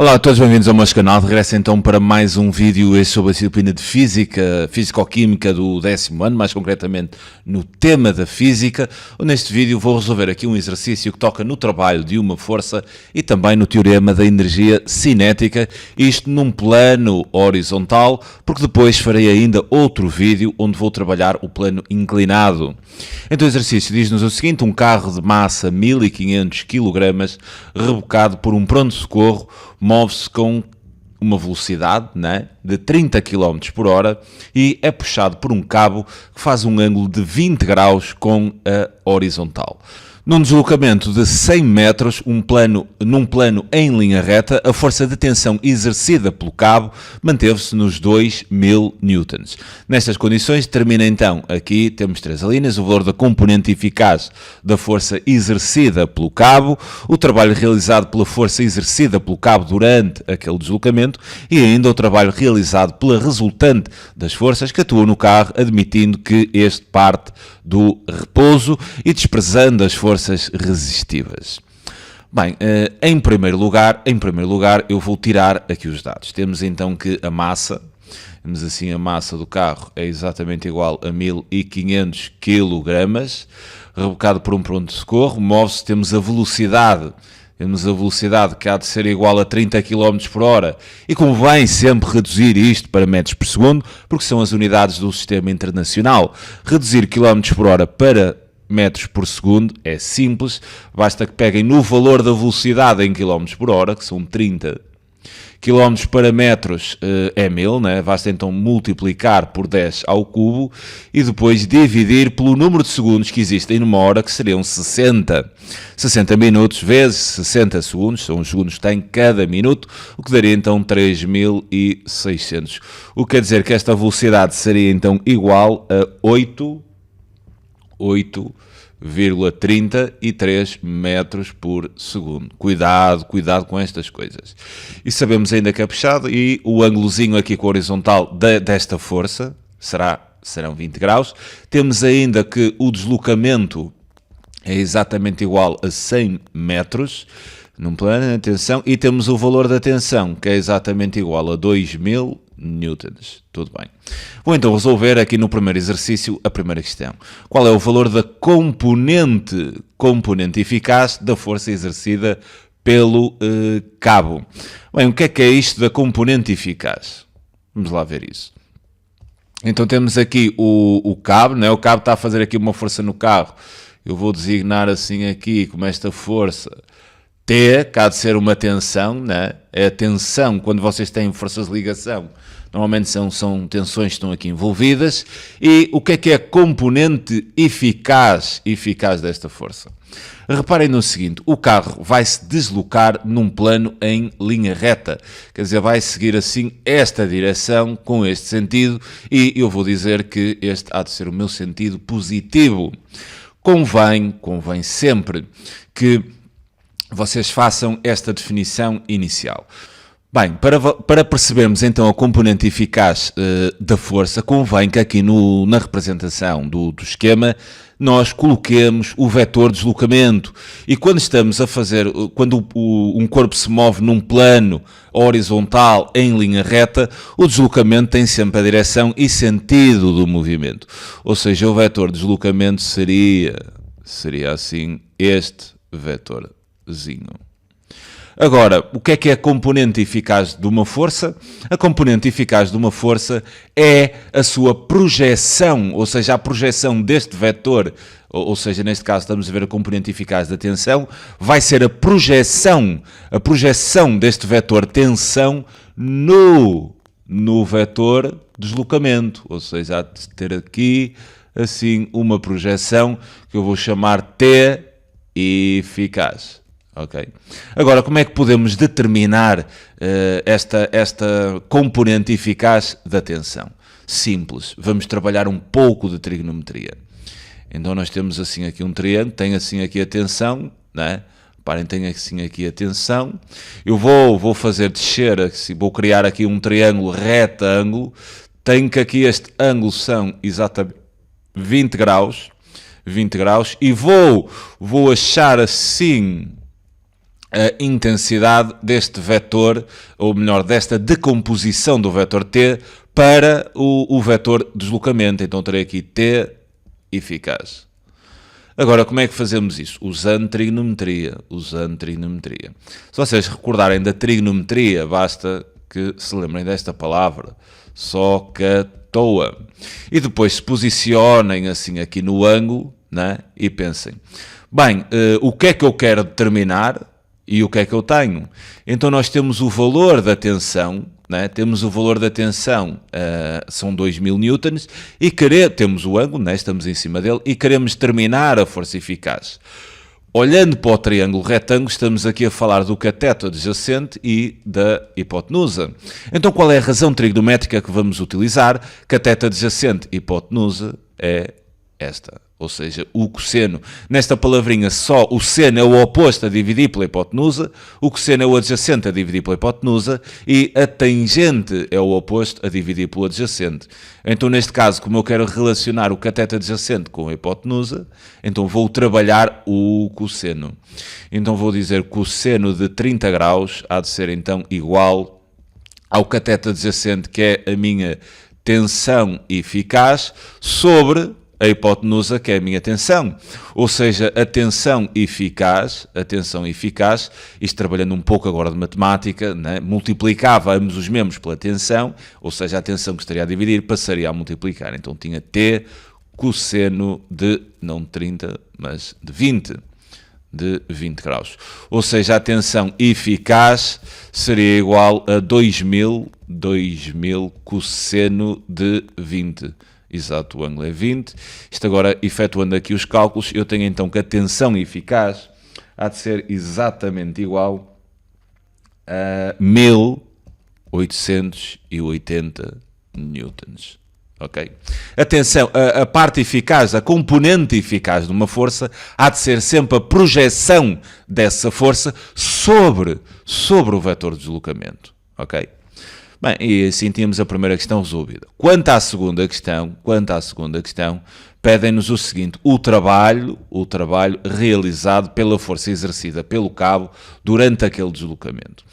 Olá a todos, bem-vindos ao meu canal. Regresso então para mais um vídeo sobre a disciplina de Física, Físico-Química do 10º ano, mais concretamente no tema da Física. Neste vídeo vou resolver aqui um exercício que toca no trabalho de uma força e também no teorema da energia cinética, isto num plano horizontal, porque depois farei ainda outro vídeo onde vou trabalhar o plano inclinado. Então o exercício diz-nos o seguinte: um carro de massa 1500 kg, rebocado por um pronto-socorro, move-se com uma velocidade, né, de 30 km por hora e é puxado por um cabo que faz um ângulo de 20 graus com a horizontal. Num deslocamento de 100 metros, num plano em linha reta, a força de tensão exercida pelo cabo manteve-se nos 2000 newtons. Nestas condições, determina então, aqui temos três alíneas, o valor da componente eficaz da força exercida pelo cabo, o trabalho realizado pela força exercida pelo cabo durante aquele deslocamento e ainda o trabalho realizado pela resultante das forças que atuam no carro, admitindo que este parte do repouso e desprezando as forças resistivas. Bem, em primeiro lugar, eu vou tirar aqui os dados. Temos então que a massa, temos assim a massa do carro é exatamente igual a 1500 kg, rebocado por um pronto-socorro, move-se, temos a velocidade que há de ser igual a 30 km por hora e convém sempre reduzir isto para metros por segundo, porque são as unidades do sistema internacional. Reduzir km por hora para metros por segundo é simples, basta que peguem no valor da velocidade em km por hora, que são 30 km para metros é 1000, né? Basta então multiplicar por 10 ao cubo e depois dividir pelo número de segundos que existem numa hora, que seriam 60. 60 minutos vezes 60 segundos, são os segundos que tem cada minuto, o que daria então 3600. O que quer dizer que esta velocidade seria então igual a 8,33 metros por segundo. Cuidado com estas coisas. E sabemos ainda que é puxado e o ângulozinho aqui com a horizontal desta força serão 20 graus. Temos ainda que o deslocamento é exatamente igual a 100 metros num plano de tensão e temos o valor da tensão que é exatamente igual a 2000 newtons. Tudo bem. Vou então resolver aqui no primeiro exercício a primeira questão. Qual é o valor da componente eficaz da força exercida pelo cabo? Bem, o que é isto da componente eficaz? Vamos lá ver isso. Então temos aqui o cabo, né? O cabo está a fazer aqui uma força no carro. Eu vou designar assim aqui como esta força T, que há de ser uma tensão, né? É a tensão, quando vocês têm forças de ligação, normalmente são tensões que estão aqui envolvidas. E o que é a componente eficaz desta força? Reparem no seguinte, o carro vai se deslocar num plano em linha reta, quer dizer, vai seguir assim esta direção, com este sentido, e eu vou dizer que este há de ser o meu sentido positivo. Convém sempre que vocês façam esta definição inicial. Bem, para percebermos então a componente eficaz da força, convém que aqui na representação do esquema nós coloquemos o vetor de deslocamento. E quando estamos a fazer, quando um corpo se move num plano horizontal em linha reta, o deslocamento tem sempre a direção e sentido do movimento. Ou seja, o vetor de deslocamento seria assim este vetorzinho. Agora, o que é a componente eficaz de uma força? A componente eficaz de uma força é a sua projeção, ou seja, a projeção deste vetor, ou seja, neste caso estamos a ver a componente eficaz da tensão, vai ser a projeção deste vetor tensão no vetor deslocamento, ou seja, há de ter aqui assim uma projeção que eu vou chamar T eficaz. Okay. Agora, como é que podemos determinar esta componente eficaz da tensão? Simples, vamos trabalhar um pouco de trigonometria. Então nós temos assim aqui um triângulo, tem assim aqui a tensão, né? Reparem, tem assim aqui a tensão. Eu vou fazer descer, assim, vou criar aqui um triângulo retângulo. Tenho que aqui este ângulo são exatamente 20 graus, e vou achar assim a intensidade deste vetor, ou melhor, desta decomposição do vetor t para o vetor deslocamento. Então terei aqui t eficaz. Agora, como é que fazemos isso? Usando trigonometria. Se vocês recordarem da trigonometria, basta que se lembrem desta palavra, SOHCAHTOA. E depois se posicionem assim aqui no ângulo, né? E pensem, bem, o que é que eu quero determinar e o que é que eu tenho? Então nós temos o valor da tensão, né? Temos o valor da tensão, são 2000 newtons, e temos o ângulo, né? Estamos em cima dele, e queremos determinar a força eficaz. Olhando para o triângulo retângulo, estamos aqui a falar do cateto adjacente e da hipotenusa. Então qual é a razão trigonométrica que vamos utilizar? Cateto adjacente e hipotenusa é esta. Ou seja, o cosseno. Nesta palavrinha só o seno é o oposto a dividir pela hipotenusa, o cosseno é o adjacente a dividir pela hipotenusa e a tangente é o oposto a dividir pelo adjacente. Então, neste caso, como eu quero relacionar o cateto adjacente com a hipotenusa, então vou trabalhar o cosseno. Então vou dizer que o cosseno de 30 graus há de ser então igual ao cateto adjacente, que é a minha tensão eficaz, sobre a hipotenusa, que é a minha tensão. Ou seja, a tensão eficaz, isto trabalhando um pouco agora de matemática, né, multiplicava ambos os membros pela tensão, ou seja, a tensão que estaria a dividir passaria a multiplicar. Então tinha T cosseno de, não de 30, mas de 20 graus. Ou seja, a tensão eficaz seria igual a 2000 cosseno de 20. Exato, o ângulo é 20. Isto agora, efetuando aqui os cálculos, eu tenho então que a tensão eficaz há de ser exatamente igual a 1880 newtons. Ok? Atenção, a parte eficaz, a componente eficaz de uma força há de ser sempre a projeção dessa força sobre o vetor de deslocamento. Ok? Bem, e assim tínhamos a primeira questão resolvida. Quanto à segunda questão, pedem-nos o seguinte: o trabalho realizado pela força exercida pelo cabo durante aquele deslocamento.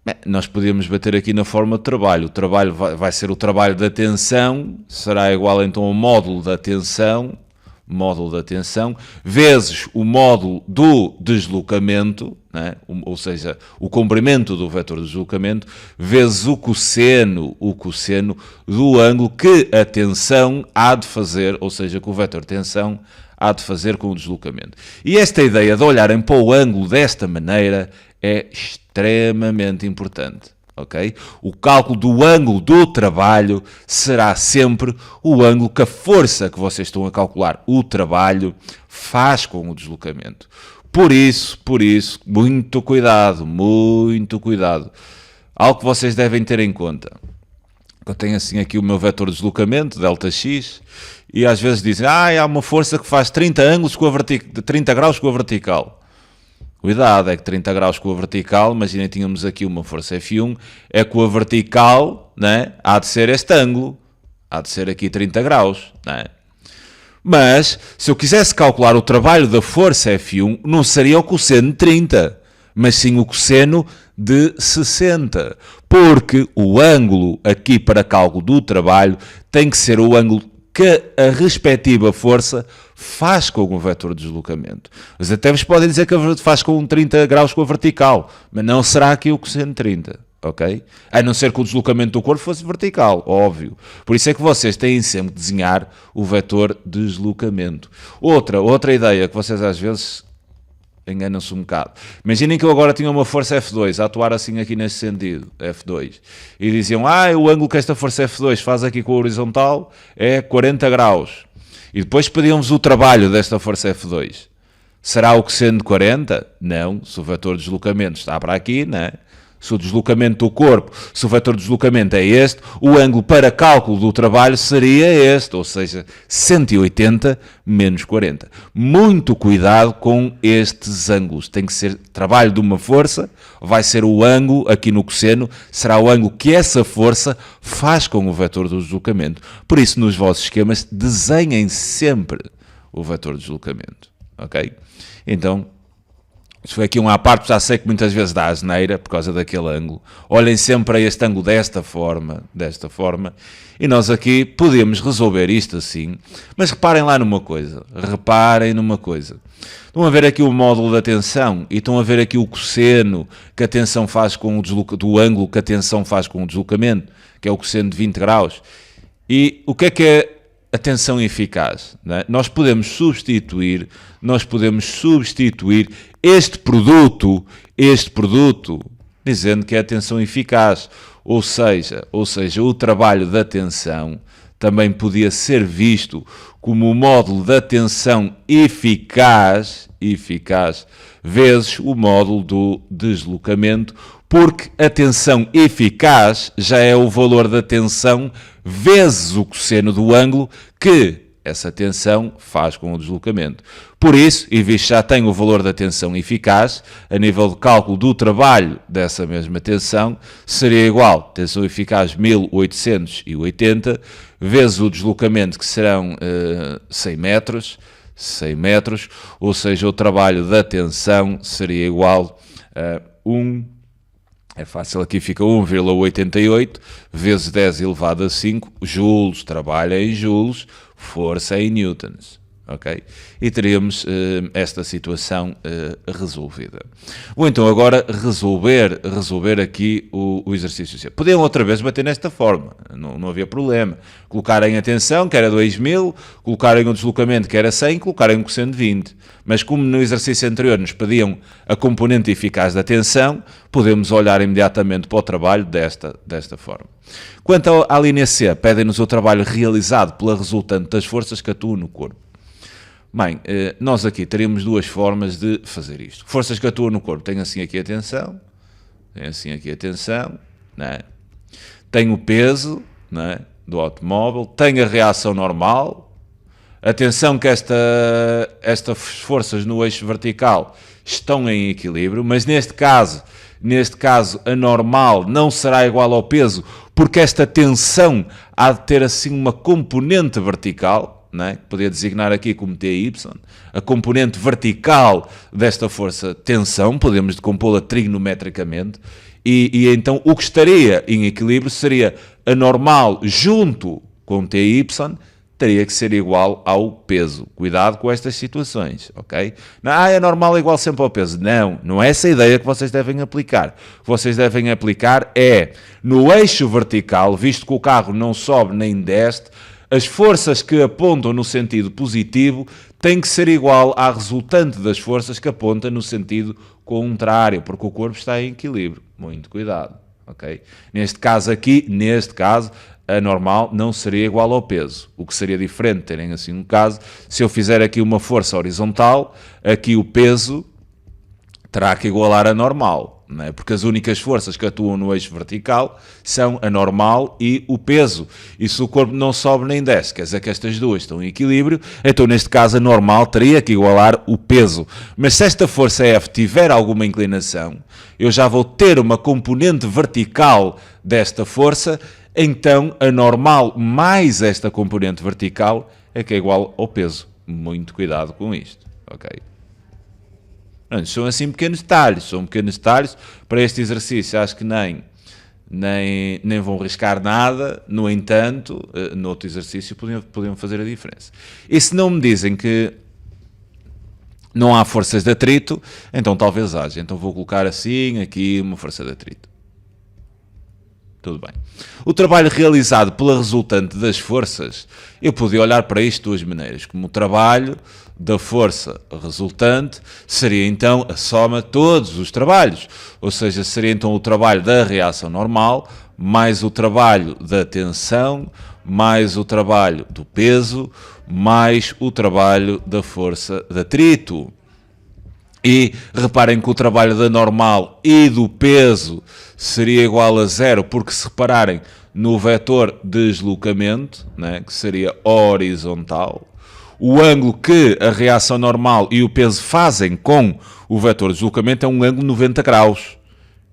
Bem, nós podíamos bater aqui na forma de trabalho. O trabalho vai ser o trabalho da tensão, será igual então ao módulo da tensão, vezes o módulo do deslocamento, né? Ou seja, o comprimento do vetor de deslocamento, vezes o cosseno do ângulo que a tensão há de fazer, ou seja, que o vetor de tensão há de fazer com o deslocamento. E esta ideia de olharem para o ângulo desta maneira é extremamente importante. Okay? O cálculo do ângulo do trabalho será sempre o ângulo que a força que vocês estão a calcular, o trabalho, faz com o deslocamento. Por isso, muito cuidado. Algo que vocês devem ter em conta. Eu tenho assim aqui o meu vetor de deslocamento, ΔX, e às vezes dizem, há uma força que faz 30 graus com a vertical. Cuidado, é que 30 graus com a vertical, imaginem, tínhamos aqui uma força F1, é com a vertical, né, há de ser este ângulo, há de ser aqui 30 graus, né? Mas, se eu quisesse calcular o trabalho da força F1, não seria o cosseno de 30, mas sim o cosseno de 60, porque o ângulo aqui para cálculo do trabalho tem que ser o ângulo que a respectiva força faz com o vetor de deslocamento. Mas até vos podem dizer que faz com 30 graus com a vertical, mas não será aqui o cosseno de 30, ok? A não ser que o deslocamento do corpo fosse vertical, óbvio. Por isso é que vocês têm sempre de desenhar o vetor de deslocamento. Outra ideia que vocês às vezes enganam-se um bocado. Imaginem que eu agora tinha uma força F2 a atuar assim aqui neste sentido, F2, e diziam, o ângulo que esta força F2 faz aqui com a horizontal é 40 graus. E depois pediam-vos o trabalho desta força F2. Será o cosseno de 40? Não, se o vetor de deslocamento está para aqui, né? Se o deslocamento do corpo, se o vetor de deslocamento é este, o ângulo para cálculo do trabalho seria este, ou seja, 180 menos 40. Muito cuidado com estes ângulos. Tem que ser trabalho de uma força, vai ser o ângulo, aqui no cosseno, será o ângulo que essa força faz com o vetor do deslocamento. Por isso, nos vossos esquemas, desenhem sempre o vetor de deslocamento. Ok? Então, Isto foi aqui um à parte, já sei que muitas vezes dá asneira por causa daquele ângulo. Olhem sempre a este ângulo desta forma, e nós aqui podemos resolver isto assim, mas reparem numa coisa. Estão a ver aqui o módulo da tensão e estão a ver aqui o cosseno que a tensão faz com o do ângulo que a tensão faz com o deslocamento, que é o cosseno de 20 graus. E o que é a tensão eficaz? Não é? Nós podemos substituir este produto, dizendo que é a tensão eficaz. Ou seja, o trabalho da tensão também podia ser visto como o módulo da tensão eficaz vezes o módulo do deslocamento, porque a tensão eficaz já é o valor da tensão vezes o cosseno do ângulo que essa tensão faz com o deslocamento. Por isso, e visto que já tem o valor da tensão eficaz, a nível de cálculo do trabalho dessa mesma tensão, seria igual a tensão eficaz 1880 vezes o deslocamento, que serão 100 metros, ou seja, o trabalho da tensão seria igual a 1, é fácil, aqui fica 1,88 vezes 10 elevado a 5 joules, trabalho é em joules, força é em newtons, ok? E teríamos esta situação resolvida. Vou então agora resolver aqui o exercício. Podiam outra vez bater nesta forma, não havia problema. Colocarem a tensão, que era 2000, colocarem o deslocamento, que era 100, colocarem o cosseno de 20. Mas como no exercício anterior nos pediam a componente eficaz da tensão, podemos olhar imediatamente para o trabalho desta forma. Quanto à linha C, pedem-nos o trabalho realizado pela resultante das forças que atuam no corpo. Bem, nós aqui teríamos duas formas de fazer isto. Forças que atuam no corpo, tem assim aqui a tensão, não é? Tem o peso, não é, do automóvel, tem a reação normal. Atenção que estas forças no eixo vertical estão em equilíbrio, mas neste caso a normal não será igual ao peso, porque esta tensão há de ter assim uma componente vertical, não é? Que podia designar aqui como TY, a componente vertical desta força tensão, podemos decompô-la trigonometricamente, e então o que estaria em equilíbrio seria a normal junto com TY, teria que ser igual ao peso. Cuidado com estas situações, ok? É normal igual sempre ao peso. Não é essa a ideia que vocês devem aplicar. O que vocês devem aplicar é, no eixo vertical, visto que o carro não sobe nem desce, as forças que apontam no sentido positivo têm que ser igual à resultante das forças que apontam no sentido contrário, porque o corpo está em equilíbrio. Muito cuidado, ok? Neste caso, a normal não seria igual ao peso. O que seria diferente, terem assim um caso, se eu fizer aqui uma força horizontal, aqui o peso terá que igualar a normal, não é? Porque as únicas forças que atuam no eixo vertical são a normal e o peso. E se o corpo não sobe nem desce, quer dizer que estas duas estão em equilíbrio, então neste caso a normal teria que igualar o peso. Mas se esta força F tiver alguma inclinação, eu já vou ter uma componente vertical desta força. Então, a normal mais esta componente vertical é que é igual ao peso. Muito cuidado com isto, ok? São assim pequenos detalhes, para este exercício. Acho que nem vão riscar nada. No entanto, no outro exercício podiam fazer a diferença. E se não me dizem que não há forças de atrito, então talvez haja. Então vou colocar assim, aqui, uma força de atrito. Tudo bem. O trabalho realizado pela resultante das forças, eu podia olhar para isto de duas maneiras. Como o trabalho da força resultante seria então a soma de todos os trabalhos. Ou seja, seria então o trabalho da reação normal, mais o trabalho da tensão, mais o trabalho do peso, mais o trabalho da força de atrito. E reparem que o trabalho da normal e do peso seria igual a zero, porque se repararem no vetor deslocamento, né, que seria horizontal, o ângulo que a reação normal e o peso fazem com o vetor deslocamento é um ângulo 90 graus.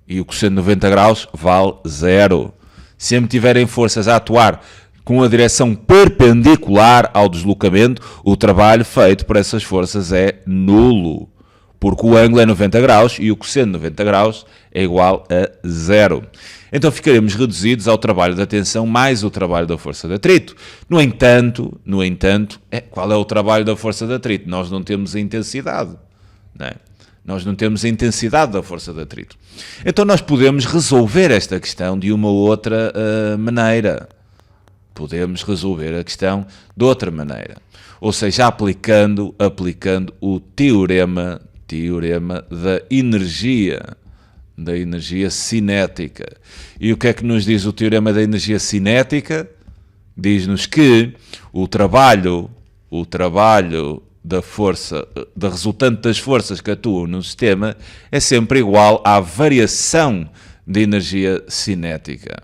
E o cosseno de 90 graus vale zero. Sempre tiverem forças a atuar com a direção perpendicular ao deslocamento, o trabalho feito por essas forças é nulo. porque o ângulo é 90 graus e o cosseno de 90 graus é igual a 0. Então ficaremos reduzidos ao trabalho da tensão mais o trabalho da força de atrito. No entanto, qual é o trabalho da força de atrito? Nós não temos a intensidade, não é? Nós não temos a intensidade da força de atrito. Então nós podemos resolver esta questão de uma outra maneira. Podemos resolver a questão de outra maneira. Ou seja, aplicando o teorema da energia cinética. E o que é que nos diz o teorema da energia cinética? Diz-nos que o trabalho da força, da resultante das forças que atuam no sistema é sempre igual à variação de energia cinética.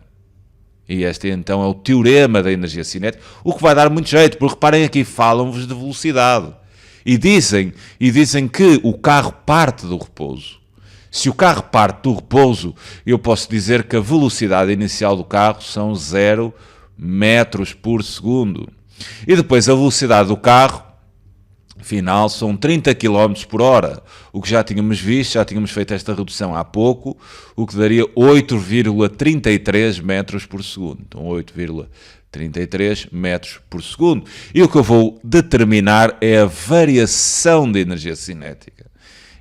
E este então é o teorema da energia cinética, o que vai dar muito jeito, porque reparem aqui, falam-vos de velocidade. E dizem que o carro parte do repouso. Se o carro parte do repouso, eu posso dizer que a velocidade inicial do carro são 0 metros por segundo. E depois a velocidade do carro final são 30 km por hora, o que já tínhamos visto, já tínhamos feito esta redução há pouco, o que daria 8,33 metros por segundo. Então 8,33 metros por segundo. E o que eu vou determinar é a variação de energia cinética.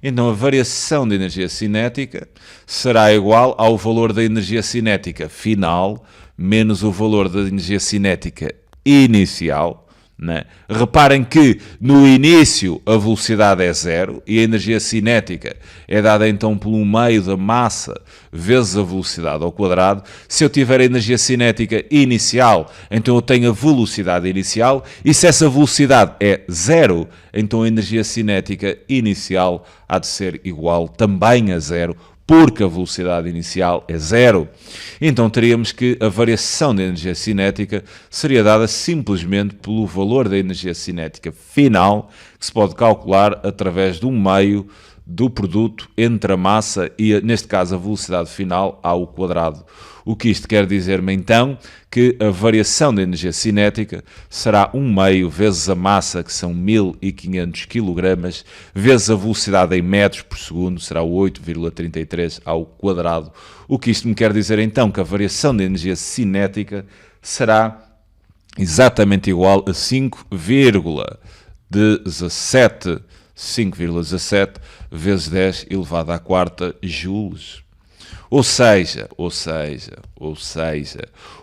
Então a variação de energia cinética será igual ao valor da energia cinética final menos o valor da energia cinética inicial. Né? Reparem que no início a velocidade é 0 e a energia cinética é dada então pelo meio da massa vezes a velocidade ao quadrado. Se eu tiver a energia cinética inicial, então eu tenho a velocidade inicial, e se essa velocidade é 0, então a energia cinética inicial há de ser igual também a 0, porque a velocidade inicial é 0. Então teríamos que a variação da energia cinética seria dada simplesmente pelo valor da energia cinética final, que se pode calcular através de um meio do produto entre a massa e, neste caso, a velocidade final ao quadrado. O que isto quer dizer-me então que a variação da energia cinética será 1 meio vezes a massa, que são 1500 kg, vezes a velocidade em metros por segundo, será 8,33 ao quadrado. O que isto me quer dizer então que a variação da energia cinética será exatamente igual a 5,17 vezes 10 elevado à quarta joules. Ou seja,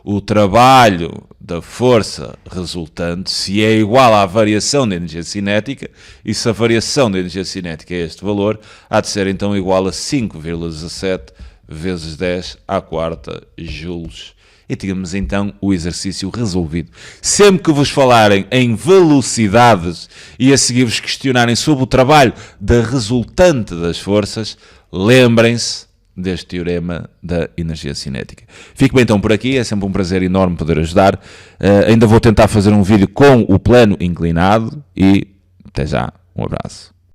o trabalho da força resultante, se é igual à variação da energia cinética, e se a variação da energia cinética é este valor, há de ser então igual a 5,17 vezes 10 à quarta joules. E tínhamos então o exercício resolvido. Sempre que vos falarem em velocidades e a seguir vos questionarem sobre o trabalho da resultante das forças, lembrem-se deste teorema da energia cinética. Fico bem então por aqui, é sempre um prazer enorme poder ajudar. Ainda vou tentar fazer um vídeo com o plano inclinado e até já, um abraço.